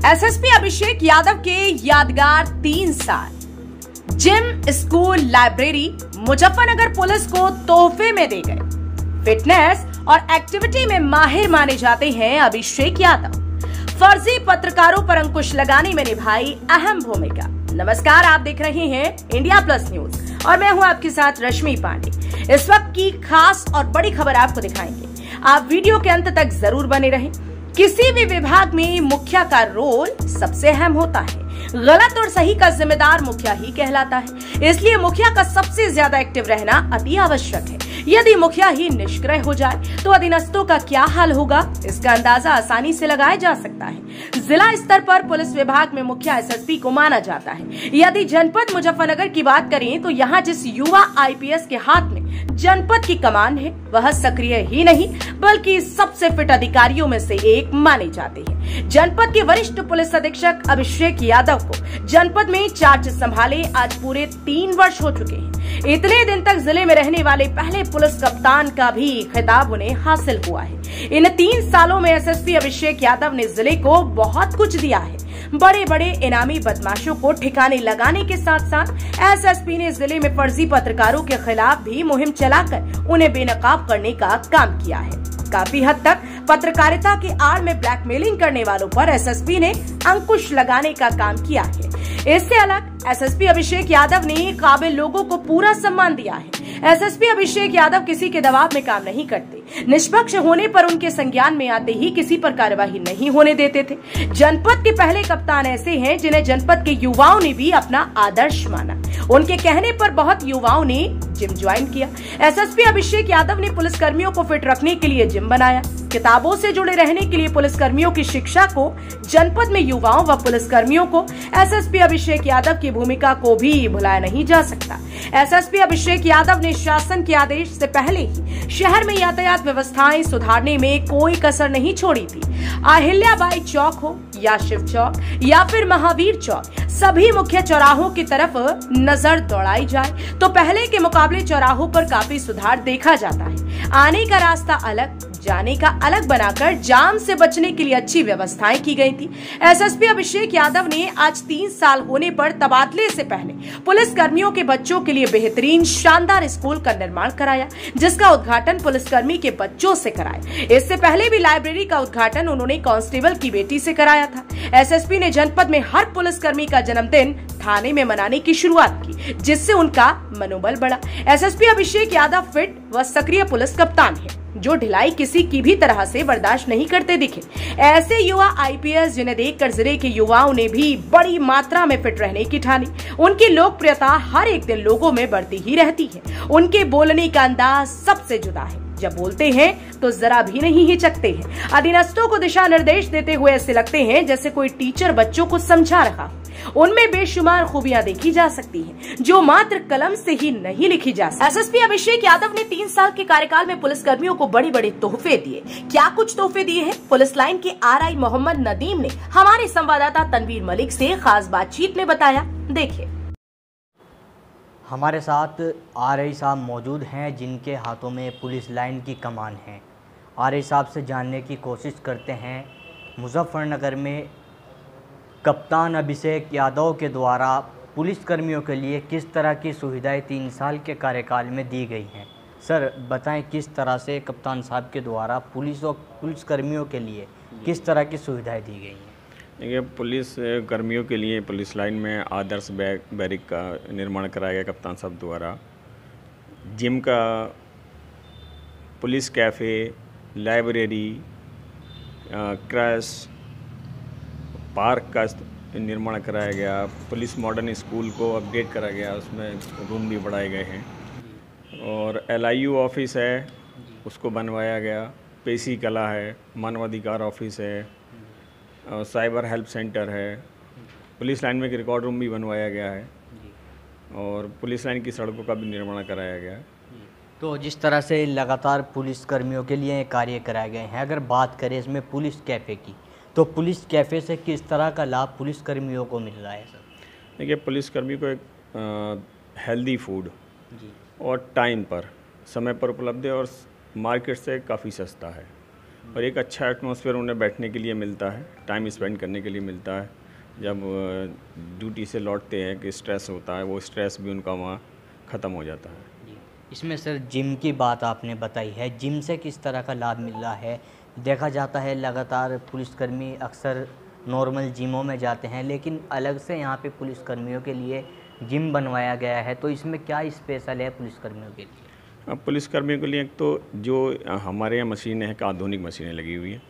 SSP Abhishek Yadav के यादगार 3 साल। Gym, school, library Muzaffarnagar police को तोहफे में दे गए। फिटनेस और एक्टिविटी में माहिर माने जाते हैं अभिषेक यादव। फर्जी पत्रकारों पर अंकुश लगाने में निभाई अहम भूमिका। नमस्कार, आप देख रहे हैं इंडिया प्लस न्यूज और मैं हूं आपके साथ रश्मि पांडे। इस वक्त की खास और बड़ी खबर आपको दिखाएंगे। आप वीडियो के अंत तक जरूर बने रहें। किसी भी विभाग में मुखिया का रोल सबसे अहम होता है। गलत और सही का जिम्मेदार मुखिया ही कहलाता है, इसलिए मुखिया का सबसे ज्यादा एक्टिव रहना अति आवश्यक है। यदि मुखिया ही निष्क्रिय हो जाए तो अधीनस्थों का क्या हाल होगा, इसका अंदाजा आसानी से लगाया जा सकता है। जिला स्तर पर पुलिस विभाग में मुखिया एसएसपी को माना जाता है। यदि जनपद मुजफ्फरनगर की बात करें तो यहाँ जिस युवा आईपीएस के हाथ में जनपद की कमान है, वह सक्रिय ही नहीं बल्कि सबसे फिट अधिकारियों में से एक माने जाते हैं। जनपद के वरिष्ठ पुलिस अधीक्षक अभिषेक यादव को जनपद में चार्ज संभाले आज पूरे 3 वर्ष हो चुके हैं। इतने दिन तक जिले में रहने वाले पहले पुलिस कप्तान का भी खिताब उन्हें हासिल हुआ है। इन 3 सालों में एसएसपी अभिषेक यादव ने जिले को बहुत कुछ दिया है। बड़े बड़े इनामी बदमाशों को ठिकाने लगाने के साथ साथ एसएसपी ने जिले में फर्जी पत्रकारों के खिलाफ भी मुहिम चलाकर उन्हें बेनकाब करने का काम किया है। काफी हद तक पत्रकारिता की आड़ में ब्लैकमेलिंग करने वालों पर एसएसपी ने अंकुश लगाने का काम किया है। इससे अलग एसएसपी अभिषेक यादव ने काबिल लोगों को पूरा सम्मान दिया है। एसएसपी अभिषेक यादव किसी के दबाव में काम नहीं करते। निष्पक्ष होने पर उनके संज्ञान में आते ही किसी पर कार्यवाही नहीं होने देते थे। जनपद के पहले कप्तान ऐसे हैं जिन्हें जनपद के युवाओं ने भी अपना आदर्श माना। उनके कहने पर बहुत युवाओं ने जिम ज्वाइन किया। एसएसपी अभिषेक यादव ने पुलिसकर्मियों को फिट रखने के लिए जिम बनाया। किताबों से जुड़े रहने के लिए पुलिसकर्मियों की शिक्षा को जनपद में युवाओं व पुलिसकर्मियों को एसएसपी अभिषेक यादव की भूमिका को भी भुलाया नहीं जा सकता। एसएसपी अभिषेक यादव ने शासन के आदेश से पहले ही शहर में यातायात व्यवस्थाएं सुधारने में कोई कसर नहीं छोड़ी थी। अहिल्याबाई चौक हो या शिव चौक या फिर महावीर चौक, सभी मुख्य चौराहों की तरफ नजर दौड़ाई जाए तो पहले के मुकाबले चौराहों पर काफी सुधार देखा जाता है। आने का रास्ता अलग, जाने का अलग बनाकर जाम से बचने के लिए अच्छी व्यवस्थाएं की गई थी। एसएसपी अभिषेक यादव ने आज 3 साल होने पर तबादले से पहले पुलिस कर्मियों के बच्चों के लिए बेहतरीन शानदार स्कूल का निर्माण कराया, जिसका उद्घाटन पुलिसकर्मी के बच्चों से कराया। इससे पहले भी लाइब्रेरी का उद्घाटन उन्होंने कांस्टेबल की बेटी से कराया था। एसएसपी ने जनपद में हर पुलिसकर्मी का जन्मदिन थाने में मनाने की शुरुआत की, जिससे उनका मनोबल बढ़ा। एसएसपी अभिषेक यादव फिट व सक्रिय पुलिस कप्तान है जो ढिलाई किसी की भी तरह से बर्दाश्त नहीं करते दिखे। ऐसे युवा आईपीएस जिन्हें देखकर जिले के युवाओं ने भी बड़ी मात्रा में फिट रहने की ठानी। उनकी लोकप्रियता हर एक दिन लोगों में बढ़ती ही रहती है। उनके बोलने का अंदाज सबसे जुदा है। जब बोलते हैं तो जरा भी नहीं हिचकते हैं। अधीनस्थों को दिशा निर्देश देते हुए ऐसे लगते हैं जैसे कोई टीचर बच्चों को समझा रहा। उनमें बेशुमार खूबियां देखी जा सकती हैं, जो मात्र कलम से ही नहीं लिखी जा सकती। एसएसपी अभिषेक यादव ने 3 साल के कार्यकाल में पुलिसकर्मियों को बड़े बड़े तोहफे दिए। क्या कुछ तोहफे दिए हैं? पुलिस लाइन के आरआई मोहम्मद नदीम ने हमारे संवाददाता तनवीर मलिक से खास बातचीत में बताया। देखिए। हमारे साथ आरआई साहब मौजूद हैं जिनके हाथों में पुलिस लाइन की कमान है। आरआई साहब से जानने की कोशिश करते हैं मुजफ्फरनगर में कप्तान अभिषेक यादव के द्वारा पुलिसकर्मियों के लिए किस तरह की सुविधाएं 3 साल के कार्यकाल में दी गई हैं। सर बताएं, किस तरह से कप्तान साहब के द्वारा पुलिस और पुलिसकर्मियों के लिए किस तरह की सुविधाएं दी गई हैं? देखिए, पुलिस कर्मियों के लिए पुलिस लाइन में आदर्श बैरिक का निर्माण कराया गया कप्तान साहब द्वारा। जिम का, police cafe, library, crash, park का निर्माण कराया गया। पुलिस मॉडर्न स्कूल को अपडेट करा गया, उसमें रूम भी बढ़ाए गए हैं। और एलआईयू ऑफिस है, उसको बनवाया गया। पेशी कला है, मानवाधिकार ऑफिस है, साइबर हेल्प सेंटर है। पुलिस लाइन में एक रिकॉर्ड रूम भी बनवाया गया है और पुलिस लाइन की सड़कों का भी निर्माण कराया गया है। तो जिस तरह से लगातार पुलिसकर्मियों के लिए कार्य कराए गए हैं, अगर बात करें इसमें पुलिस कैफ़े की, तो पुलिस कैफ़े से किस तरह का लाभ पुलिसकर्मियों को मिल रहा है? सर देखिए, पुलिसकर्मी को एक हेल्दी फूड और टाइम पर, समय पर उपलब्ध है और मार्केट से काफ़ी सस्ता है। और एक अच्छा एटमॉस्फेयर उन्हें बैठने के लिए मिलता है, टाइम स्पेंड करने के लिए मिलता है। जब ड्यूटी से लौटते हैं कि स्ट्रेस होता है, वो स्ट्रेस भी उनका वहाँ ख़त्म हो जाता है। जी। इसमें सर जिम की बात आपने बताई है, जिम से किस तरह का लाभ मिल रहा है? देखा जाता है लगातार पुलिसकर्मी अक्सर नॉर्मल जिमों में जाते हैं, लेकिन अलग से यहाँ पे पुलिसकर्मियों के लिए जिम बनवाया गया है, तो इसमें क्या स्पेशल है पुलिसकर्मियों के लिए? अब पुलिसकर्मियों के लिए एक तो जो हमारे यहाँ मशीनें हैं, आधुनिक मशीनें लगी हुई हैं,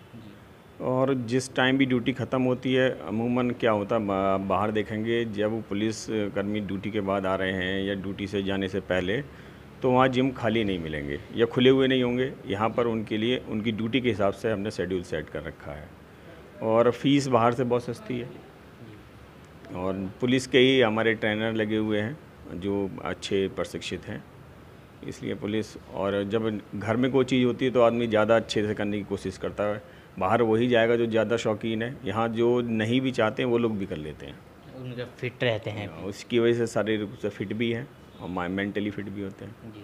और जिस टाइम भी ड्यूटी ख़त्म होती है अमूमन क्या होता है, बाहर देखेंगे जब वो पुलिस कर्मी ड्यूटी के बाद आ रहे हैं या ड्यूटी से जाने से पहले, तो वहाँ जिम खाली नहीं मिलेंगे या खुले हुए नहीं होंगे। यहाँ पर उनके लिए उनकी ड्यूटी के हिसाब से हमने शेड्यूल सेट कर रखा है, और फ़ीस बाहर से बहुत सस्ती है। और पुलिस के ही हमारे ट्रेनर लगे हुए हैं जो अच्छे प्रशिक्षित हैं, इसलिए पुलिस। और जब घर में कोई चीज़ होती है तो आदमी ज़्यादा अच्छे से करने की कोशिश करता है। बाहर वही जाएगा जो ज़्यादा शौकीन है, यहाँ जो नहीं भी चाहते हैं वो लोग भी कर लेते हैं। उनके फिट रहते हैं, उसकी वजह से शारीरिक रूप से फिट भी हैं और मेंटली फिट भी होते हैं। जी।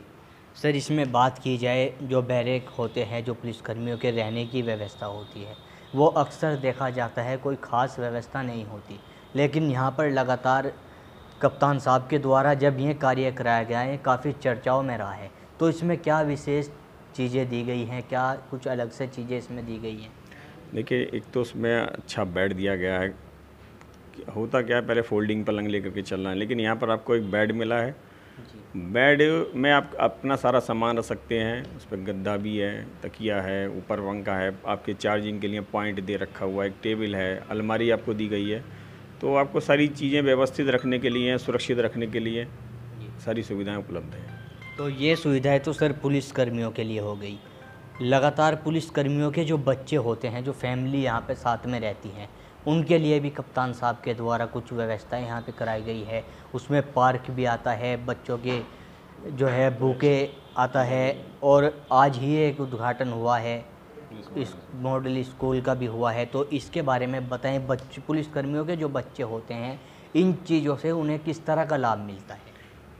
सर इसमें बात की जाए, जो बैरक होते हैं, जो पुलिसकर्मियों के रहने की व्यवस्था होती है, वो अक्सर देखा जाता है कोई ख़ास व्यवस्था नहीं होती, लेकिन यहाँ पर लगातार कप्तान साहब के द्वारा जब ये कार्य कराया गया है, काफ़ी चर्चाओं में रहा है, तो इसमें क्या विशेष चीज़ें दी गई हैं, क्या कुछ अलग से चीज़ें इसमें दी गई हैं? देखिए, एक तो उसमें अच्छा बेड दिया गया है। होता क्या है, पहले फोल्डिंग पलंग लेकर के चलना है, लेकिन यहाँ पर आपको एक बेड मिला है। बेड में आप अपना सारा सामान रख सकते हैं, उस पर गद्दा भी है, तकिया है, ऊपर पंखा है, आपके चार्जिंग के लिए पॉइंट दे रखा हुआ है, एक टेबल है, अलमारी आपको दी गई है। तो आपको सारी चीज़ें व्यवस्थित रखने के लिए, सुरक्षित रखने के लिए सारी सुविधाएं उपलब्ध हैं। तो ये सुविधाएं तो सर पुलिसकर्मियों के लिए हो गई। लगातार पुलिसकर्मियों के जो बच्चे होते हैं, जो फैमिली यहाँ पे साथ में रहती हैं, उनके लिए भी कप्तान साहब के द्वारा कुछ व्यवस्थाएं यहाँ पे कराई गई है। उसमें पार्क भी आता है, बच्चों के जो है बुके आता है, और आज ही एक उद्घाटन हुआ है, इस मॉडल स्कूल का भी हुआ है। तो इसके बारे में बताएं, बच्चे पुलिसकर्मियों के जो बच्चे होते हैं, इन चीज़ों से उन्हें किस तरह का लाभ मिलता है?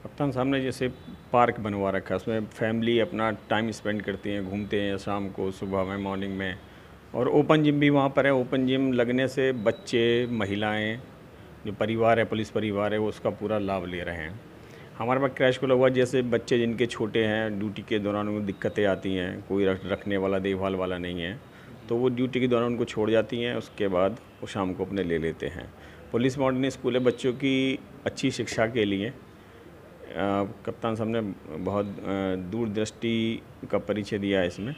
कप्तान साहब ने जैसे पार्क बनवा रखा है, उसमें फैमिली अपना टाइम स्पेंड करती हैं, घूमते हैं शाम को, सुबह में, मॉर्निंग में। और ओपन जिम भी वहाँ पर है। ओपन जिम लगने से बच्चे, महिलाएं, जो परिवार है, पुलिस परिवार है, वो उसका पूरा लाभ ले रहे हैं। हमारे पास क्रैश खुला हुआ, जैसे बच्चे जिनके छोटे हैं, ड्यूटी के दौरान उनको दिक्कतें आती हैं, कोई रखने वाला, देखभाल वाला नहीं है, तो वो ड्यूटी के दौरान उनको छोड़ जाती हैं, उसके बाद वो शाम को अपने ले लेते हैं। पुलिस मॉडर्न स्कूल है बच्चों की अच्छी शिक्षा के लिए। कप्तान साहब ने बहुत दूरदृष्टि का परिचय दिया है इसमें,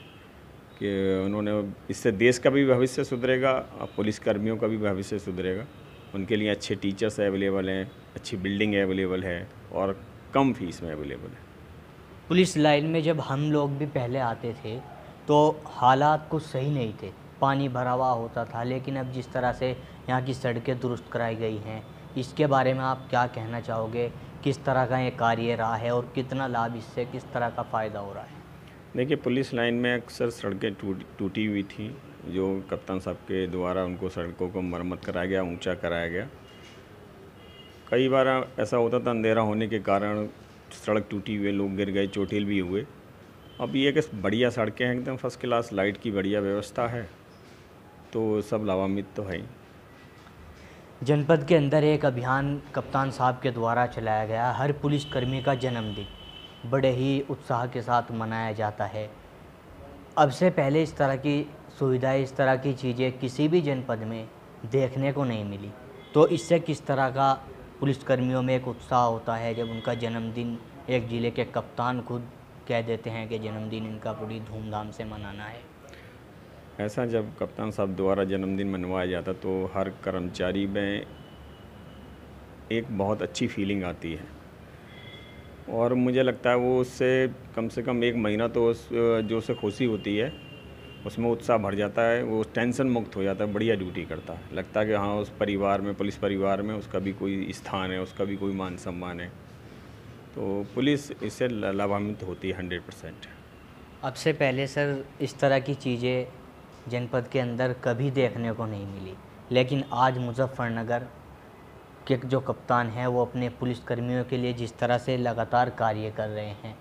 कि उन्होंने इससे देश का भी भविष्य सुधरेगा और पुलिसकर्मियों का भी भविष्य सुधरेगा। उनके लिए अच्छे टीचर्स अवेलेबल हैं, अच्छी बिल्डिंग अवेलेबल है और कम फीस में अवेलेबल है। पुलिस लाइन में जब हम लोग भी पहले आते थे तो हालात कुछ सही नहीं थे, पानी भरा हुआ होता था, लेकिन अब जिस तरह से यहाँ की सड़कें दुरुस्त कराई गई हैं, इसके बारे में आप क्या कहना चाहोगे? किस तरह का ये कार्य रहा है और कितना लाभ इससे, किस तरह का फ़ायदा हो रहा है? देखिए, पुलिस लाइन में अक्सर सड़कें टूटी हुई थी, जो कप्तान साहब के द्वारा उनको सड़कों को मरम्मत कराया गया, ऊंचा कराया गया। कई बार ऐसा होता था, अंधेरा होने के कारण सड़क टूटी हुई, लोग गिर गए, चोटिल भी हुए। अब ये कि बढ़िया सड़कें हैं, एकदम फर्स्ट क्लास, लाइट की बढ़िया व्यवस्था है, तो सब लाभान्वित तो है ही। जनपद के अंदर एक अभियान कप्तान साहब के द्वारा चलाया गया, हर पुलिसकर्मी का जन्मदिन बड़े ही उत्साह के साथ मनाया जाता है। अब से पहले इस तरह की सुविधाएं, इस तरह की चीज़ें किसी भी जनपद में देखने को नहीं मिली, तो इससे किस तरह का पुलिसकर्मियों में एक उत्साह होता है जब उनका जन्मदिन एक ज़िले के कप्तान खुद कह देते हैं कि जन्मदिन इनका बड़ी धूमधाम से मनाना है। ऐसा जब कप्तान साहब द्वारा जन्मदिन मनवाया जाता तो हर कर्मचारी में एक बहुत अच्छी फीलिंग आती है, और मुझे लगता है वो उससे कम से कम 1 महीना तो जो उसे खुशी होती है उसमें उत्साह भर जाता है, वो टेंशन मुक्त हो जाता है, बढ़िया ड्यूटी करता है। लगता है कि हाँ, उस परिवार में, पुलिस परिवार में उसका भी कोई स्थान है, उसका भी कोई मान सम्मान है। तो पुलिस इससे लाभान्वित होती है 100%। अब से पहले सर इस तरह की चीज़ें जनपद के अंदर कभी देखने को नहीं मिली, लेकिन आज मुजफ्फरनगर के जो कप्तान हैं वो अपने पुलिसकर्मियों के लिए जिस तरह से लगातार कार्य कर रहे हैं,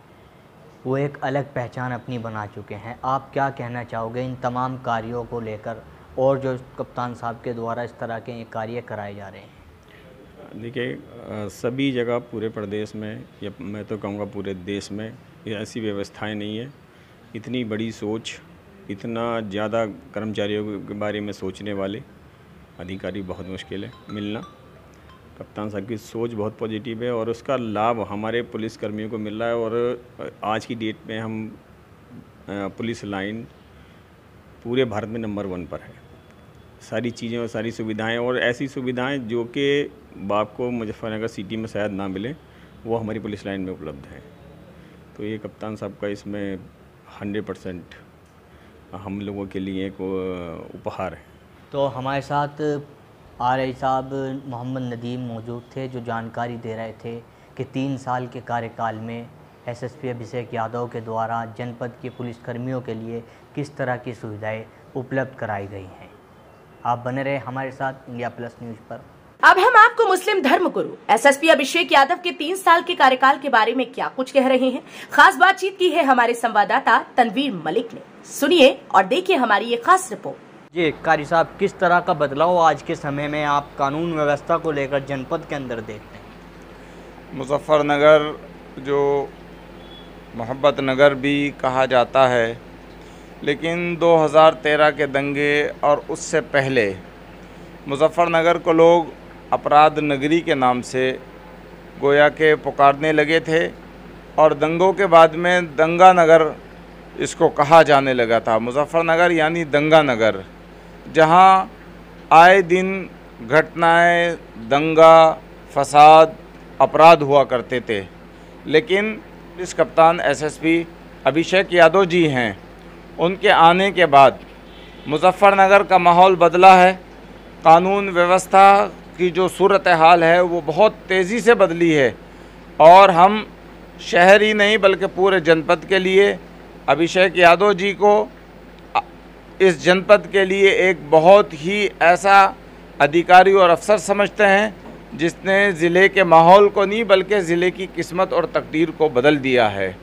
वो एक अलग पहचान अपनी बना चुके हैं। आप क्या कहना चाहोगे इन तमाम कार्यों को लेकर और जो कप्तान साहब के द्वारा इस तरह के कार्य कराए जा रहे हैं? देखिए, सभी जगह पूरे प्रदेश में या मैं तो कहूँगा पूरे देश में ये ऐसी व्यवस्थाएं नहीं है। इतनी बड़ी सोच, इतना ज़्यादा कर्मचारियों के बारे में सोचने वाले अधिकारी बहुत मुश्किल है मिलना। कप्तान साहब की सोच बहुत पॉजिटिव है और उसका लाभ हमारे पुलिस कर्मियों को मिल रहा है। और आज की डेट में हम पुलिस लाइन पूरे भारत में नंबर 1 पर है। सारी चीज़ें और सारी सुविधाएं, और ऐसी सुविधाएं जो कि बाप को मुजफ्फरनगर सिटी में शायद ना मिले, वो हमारी पुलिस लाइन में उपलब्ध है। तो ये कप्तान साहब का इसमें 100% हम लोगों के लिए एक उपहार है। तो हमारे साथ आरआई साहब मोहम्मद नदीम मौजूद थे, जो जानकारी दे रहे थे कि 3 साल के कार्यकाल में एसएसपी अभिषेक यादव के द्वारा जनपद के पुलिसकर्मियों के लिए किस तरह की सुविधाएं उपलब्ध कराई गई हैं। आप बने रहे हमारे साथ इंडिया प्लस न्यूज पर। अब हम आपको मुस्लिम धर्म गुरु एसएसपी अभिषेक यादव के 3 साल के कार्यकाल के बारे में क्या कुछ कह रहे हैं, खास बातचीत की है हमारे संवाददाता तनवीर मलिक ने। सुनिए और देखिए हमारी ये खास रिपोर्ट। जी कारी साहब, किस तरह का बदलाव आज के समय में आप कानून व्यवस्था को लेकर जनपद के अंदर देखते हैं? मुजफ्फरनगर जो मोहब्बत नगर भी कहा जाता है, लेकिन 2013 के दंगे और उससे पहले मुजफ्फरनगर को लोग अपराध नगरी के नाम से गोया के पुकारने लगे थे और दंगों के बाद में दंगा नगर इसको कहा जाने लगा था। मुजफ्फरनगर यानी दंगा नगर, जहां आए दिन घटनाएं, दंगा, फसाद, अपराध हुआ करते थे। लेकिन पुलिस कप्तान एसएसपी अभिषेक यादव जी हैं, उनके आने के बाद मुजफ्फरनगर का माहौल बदला है। कानून व्यवस्था की जो सूरत हाल है वो बहुत तेज़ी से बदली है और हम शहर ही नहीं बल्कि पूरे जनपद के लिए अभिषेक यादव जी को इस जनपद के लिए एक बहुत ही ऐसा अधिकारी और अफसर समझते हैं जिसने ज़िले के माहौल को नहीं बल्कि ज़िले की किस्मत और तकदीर को बदल दिया है।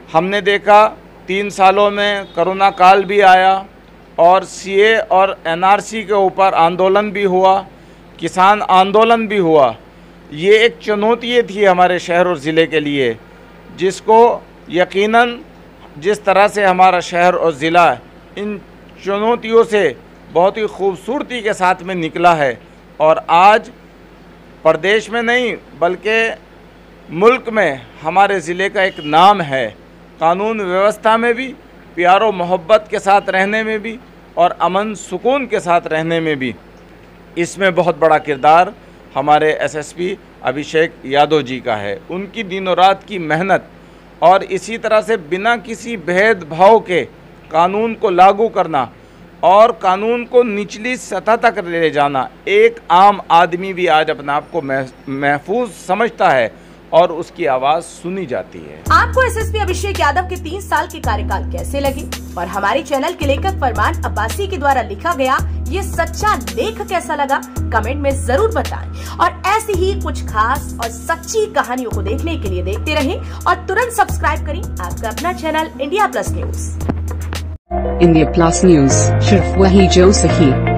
हमने देखा 3 सालों में कोरोना काल भी आया और सीए और एनआरसी के ऊपर आंदोलन भी हुआ, किसान आंदोलन भी हुआ। ये एक चुनौती थी हमारे शहर और ज़िले के लिए, जिसको यकीनन जिस तरह से हमारा शहर और ज़िला इन चुनौतियों से बहुत ही खूबसूरती के साथ में निकला है और आज प्रदेश में नहीं बल्कि मुल्क में हमारे ज़िले का एक नाम है। कानून व्यवस्था में भी, प्यारो मोहब्बत के साथ रहने में भी और अमन सुकून के साथ रहने में भी, इसमें बहुत बड़ा किरदार हमारे एसएसपी अभिषेक यादव जी का है। उनकी दिनों रात की मेहनत और इसी तरह से बिना किसी भेदभाव के कानून को लागू करना और कानून को निचली सतह तक ले जाना, एक आम आदमी भी आज अपने आप को महफूज समझता है और उसकी आवाज सुनी जाती है। आपको एसएसपी अभिषेक यादव के 3 साल के कार्यकाल कैसे लगे और हमारे चैनल के लेखक फरमान अब्बासी के द्वारा लिखा गया ये सच्चा लेख कैसा लगा, कमेंट में जरूर बताएं। और ऐसी ही कुछ खास और सच्ची कहानियों को देखने के लिए देखते रहें और तुरंत सब्सक्राइब करें आपका अपना channel India plus news. India plus news, सिर्फ वही जो सही।